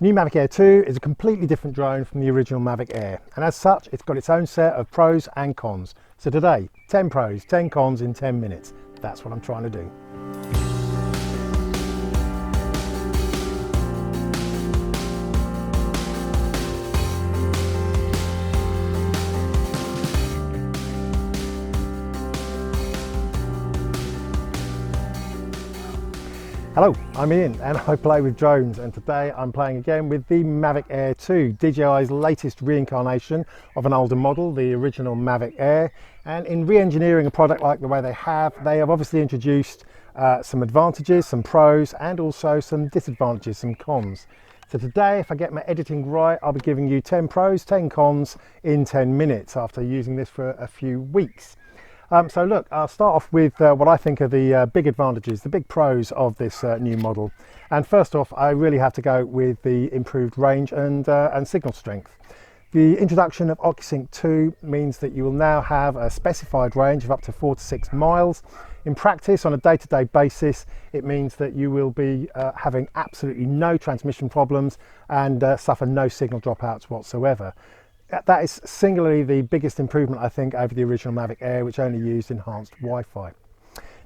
The new Mavic Air 2 is a completely different drone from the original Mavic Air, and as such it's got its own set of pros and cons. So today, 10 pros, 10 cons in 10 minutes. That's what I'm trying to do. Hello, I'm Ian and I play with drones, and today I'm playing again with the Mavic Air 2, DJI's latest reincarnation of an older model, the original Mavic Air. And in re-engineering a product like the way they have obviously introduced some advantages, some pros, and also some disadvantages, some cons. So today, if I get my editing right, I'll be giving you 10 pros, 10 cons in 10 minutes after using this for a few weeks. So look, I'll start off with what I think are the big advantages, the big pros of this new model. And first off, I really have to go with the improved range and signal strength. The introduction of OcuSync 2 means that you will now have a specified range of up to 4 to 6 miles. In practice, on a day-to-day basis, it means that you will be having absolutely no transmission problems and suffer no signal dropouts whatsoever. That is singularly the biggest improvement, I think, over the original Mavic Air, which only used enhanced Wi-Fi.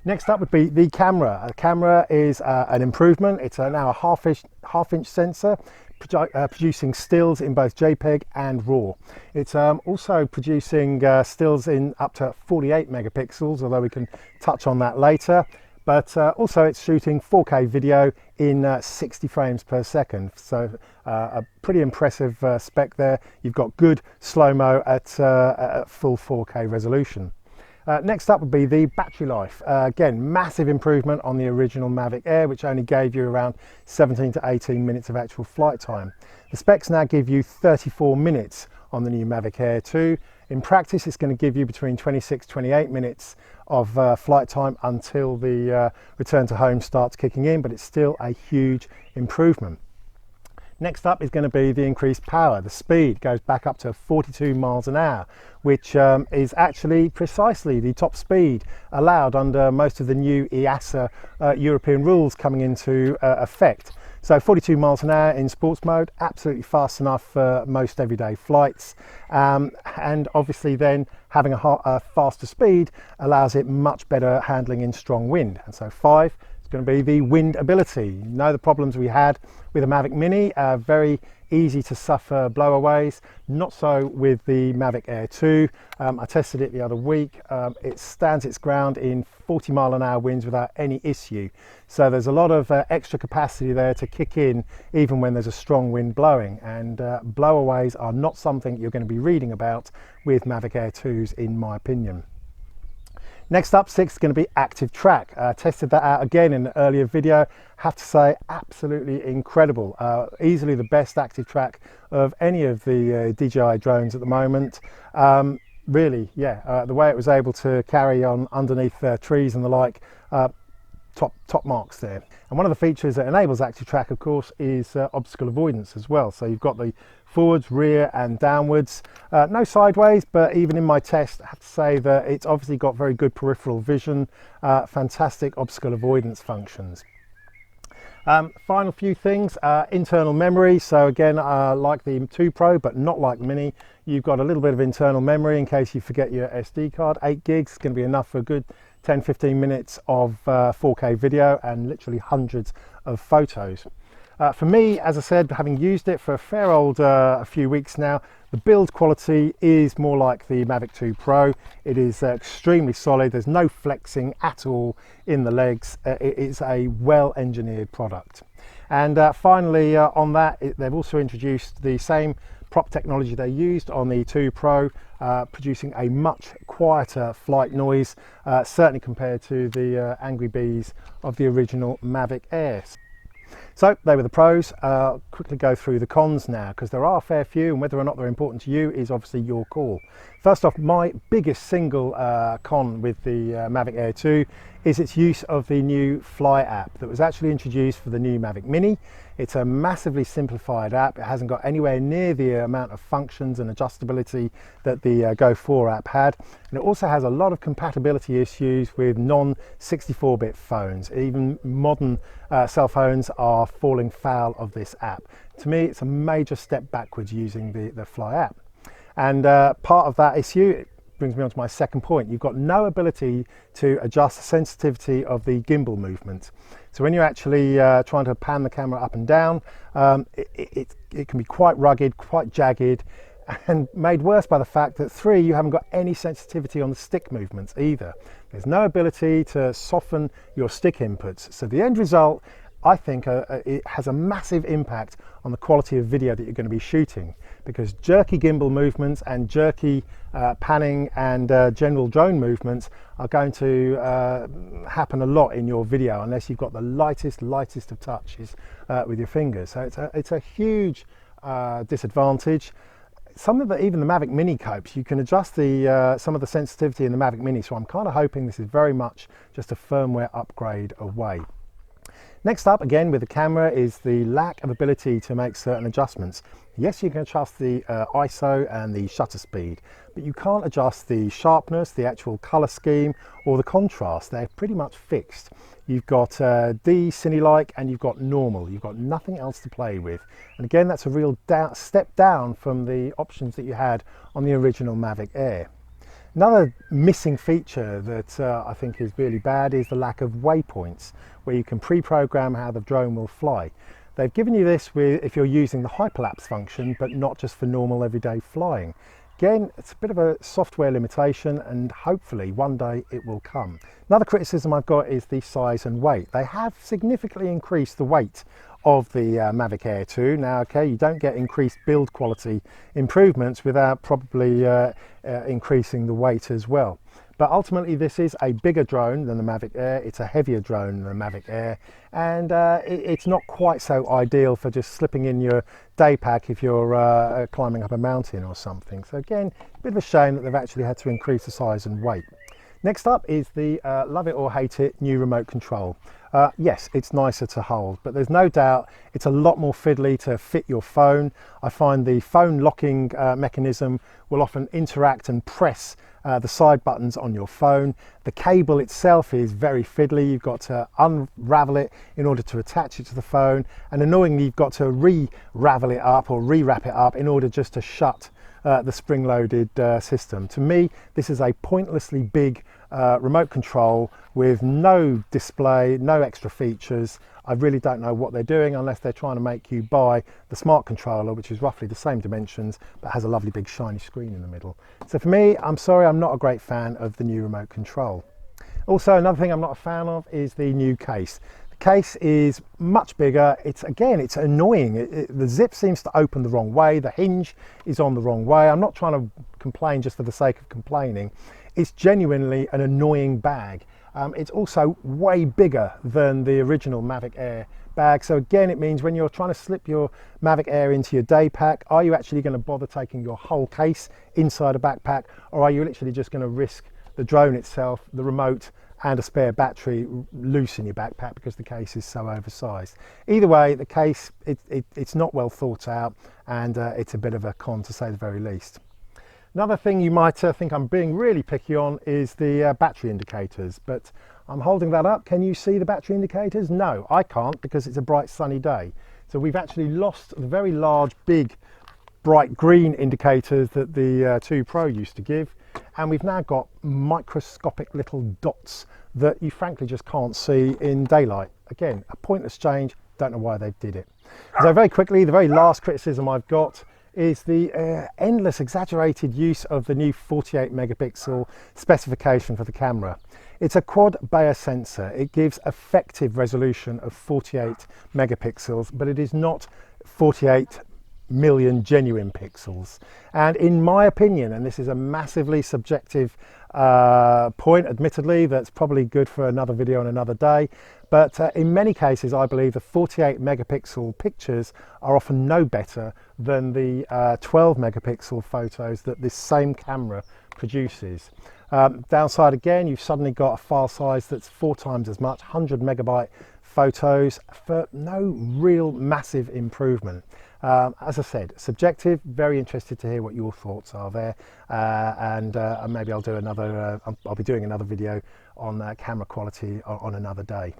Next up would be the camera. The camera is an improvement. It's now a half-inch sensor, producing stills in both JPEG and RAW. It's also producing stills in up to 48 megapixels, although we can touch on that later. But also it's shooting 4K video in 60 frames per second. So a pretty impressive spec there. You've got good slow-mo at full 4K resolution. Next up would be the battery life. Again, massive improvement on the original Mavic Air, which only gave you around 17 to 18 minutes of actual flight time. The specs now give you 34 minutes on the new Mavic Air 2. In practice, it's going to give you between 26 to 28 minutes of flight time until the return to home starts kicking in, but it's still a huge improvement. Next up is going to be the increased power. The speed goes back up to 42 miles an hour, which is actually precisely the top speed allowed under most of the new EASA European rules coming into effect. So 42 miles an hour in sports mode, absolutely fast enough for most everyday flights. And obviously then having a faster speed allows it much better handling in strong wind. And so 5 is going to be the wind ability. You know the problems we had with the Mavic Mini, very easy to suffer blowaways. Not so with the Mavic Air 2. I tested it the other week. It stands its ground in 40 mile an hour winds without any issue. So there's a lot of extra capacity there to kick in even when there's a strong wind blowing, and blowaways are not something you're going to be reading about with Mavic Air 2s, in my opinion. Next up, 6 is going to be active track. Tested that out again in an earlier video. Have to say, absolutely incredible. Easily the best active track of any of the DJI drones at the moment. Really, yeah, the way it was able to carry on underneath trees and the like, top marks there. And one of the features that enables active track, of course, is obstacle avoidance as well. So you've got the forwards, rear and downwards, no sideways, but even in my test I have to say that it's obviously got very good peripheral vision, fantastic obstacle avoidance functions. Final few things, internal memory. So again, like the 2 Pro but not like Mini, you've got a little bit of internal memory in case you forget your SD card. 8 gigs is going to be enough for a good 10-15 minutes of 4K video and literally hundreds of photos. For me, as I said, having used it for a fair old a few weeks now, the build quality is more like the Mavic 2 Pro. It is extremely solid. There's no flexing at all in the legs. It is a well-engineered product. And finally, on that, they've also introduced the same prop technology they used on the 2 Pro, producing a much quieter flight noise, certainly compared to the Angry Bees of the original Mavic Air. So they were the pros. Quickly go through the cons now, because there are a fair few, and whether or not they're important to you is obviously your call. First off, my biggest single con with the Mavic Air 2 is its use of the new Fly app that was actually introduced for the new Mavic Mini. It's a massively simplified app. It hasn't got anywhere near the amount of functions and adjustability that the Go 4 app had. And it also has a lot of compatibility issues with non-64-bit phones. Even modern cell phones are falling foul of this app. app. To me, it's a major step backwards using the Fly app. And part of that issue, it brings me on to my second point. You've got no ability to adjust the sensitivity of the gimbal movement. So when you're actually trying to pan the camera up and down, it can be quite rugged, quite jagged, and made worse by the fact that you haven't got any sensitivity on the stick movements either. There's no ability to soften your stick inputs. So the end result, I think, it has a massive impact on the quality of video that you're going to be shooting, because jerky gimbal movements and jerky panning and general drone movements are going to happen a lot in your video unless you've got the lightest of touches with your fingers. So it's a huge disadvantage. Something that even the Mavic Mini copes. You can adjust some of the sensitivity in the Mavic Mini, so I'm kind of hoping this is very much just a firmware upgrade away. Next up, again with the camera, is the lack of ability to make certain adjustments. Yes, you can adjust the ISO and the shutter speed, but you can't adjust the sharpness, the actual color scheme, or the contrast. They're pretty much fixed. You've got D, Cine-like, and you've got normal. You've got nothing else to play with. And again, that's a real step down from the options that you had on the original Mavic Air. Another missing feature that I think is really bad is the lack of waypoints, where you can pre-program how the drone will fly. They've given you this if you're using the hyperlapse function, but not just for normal everyday flying. Again, it's a bit of a software limitation, and hopefully one day it will come. Another criticism I've got is the size and weight. They have significantly increased the weight of the Mavic Air 2. Now, okay, you don't get increased build quality improvements without probably increasing the weight as well. But ultimately, this is a bigger drone than the Mavic Air. It's a heavier drone than the Mavic Air, and it's not quite so ideal for just slipping in your day pack if you're climbing up a mountain or something. So again, a bit of a shame that they've actually had to increase the size and weight. Next up is the love it or hate it new remote control. Yes, it's nicer to hold, but there's no doubt it's a lot more fiddly to fit your phone. I find the phone locking mechanism will often interact and press the side buttons on your phone. The cable itself is very fiddly. You've got to unravel it in order to attach it to the phone, and annoyingly you've got to re-ravel it up or rewrap it up in order just to shut the spring-loaded system. To me, this is a pointlessly big remote control with no display, no extra features. I really don't know what they're doing unless they're trying to make you buy the smart controller, which is roughly the same dimensions but has a lovely big shiny screen in the middle. So for me, I'm sorry, I'm not a great fan of the new remote control. Also, another thing I'm not a fan of is the new case. The case is much bigger. It's annoying. The zip seems to open the wrong way. The hinge is on the wrong way. I'm not trying to complain just for the sake of complaining. It's genuinely an annoying bag. It's also way bigger than the original Mavic Air bag. So again, it means when you're trying to slip your Mavic Air into your day pack, are you actually going to bother taking your whole case inside a backpack, or are you literally just going to risk the drone itself, the remote, and a spare battery loose in your backpack because the case is so oversized? Either way, the case, it's not well thought out, and it's a bit of a con, to say the very least. Another thing you might think I'm being really picky on is the battery indicators, but I'm holding that up. Can you see the battery indicators? No, I can't, because it's a bright sunny day. So we've actually lost the very large, big, bright green indicators that the 2 Pro used to give, and we've now got microscopic little dots that you frankly just can't see in daylight. Again, a pointless change. Don't know why they did it. So very quickly, the very last criticism I've got is the endless exaggerated use of the new 48 megapixel specification for the camera. It's a quad Bayer sensor. It gives effective resolution of 48 megapixels, but it is not 48 million genuine pixels. And in my opinion, and this is a massively subjective point, admittedly, that's probably good for another video on another day, but in many cases I believe the 48 megapixel pictures are often no better than the 12 megapixel photos that this same camera produces. Downside again, you've suddenly got a file size that's 4 times as much, 100 megabyte photos for no real massive improvement. As I said, subjective. Very interested to hear what your thoughts are there, and maybe I'll do another. I'll be doing another video on camera quality on another day.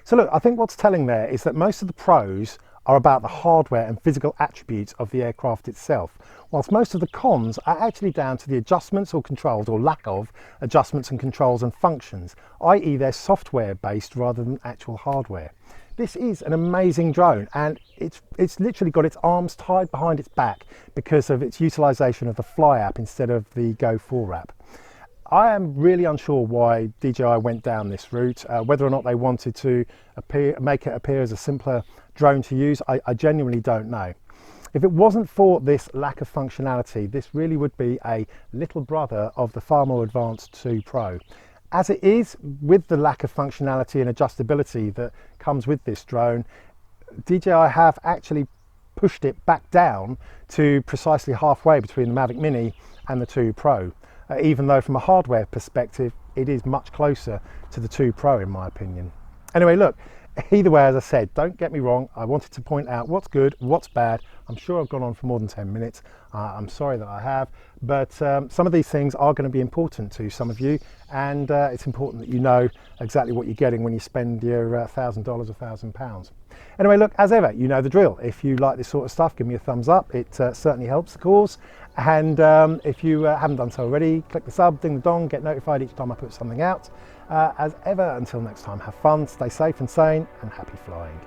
So look, I think what's telling there is that most of the pros are about the hardware and physical attributes of the aircraft itself, whilst most of the cons are actually down to the adjustments or controls, or lack of adjustments and controls and functions, i.e. they're software based rather than actual hardware. This is an amazing drone, and it's literally got its arms tied behind its back because of its utilization of the Fly app instead of the Go 4 app. I am really unsure why DJI went down this route, whether or not they wanted to make it appear as a simpler drone to use. I genuinely don't know. If it wasn't for this lack of functionality, this really would be a little brother of the far more advanced 2 Pro. As it is, with the lack of functionality and adjustability that comes with this drone, DJI have actually pushed it back down to precisely halfway between the Mavic Mini and the 2 Pro, even though from a hardware perspective it is much closer to the 2 Pro in my opinion. Anyway, look, either way, as I said, don't get me wrong, I wanted to point out what's good, what's bad. I'm sure I've gone on for more than 10 minutes. I'm sorry that I have, but some of these things are going to be important to some of you, and it's important that you know exactly what you're getting when you spend your $1,000 or £1,000. Anyway, look, as ever, you know the drill. If you like this sort of stuff, give me a thumbs up. It certainly helps the cause. And if you haven't done so already, click the sub, ding the dong, get notified each time I put something out. As ever, until next time, have fun, stay safe and sane, and happy flying.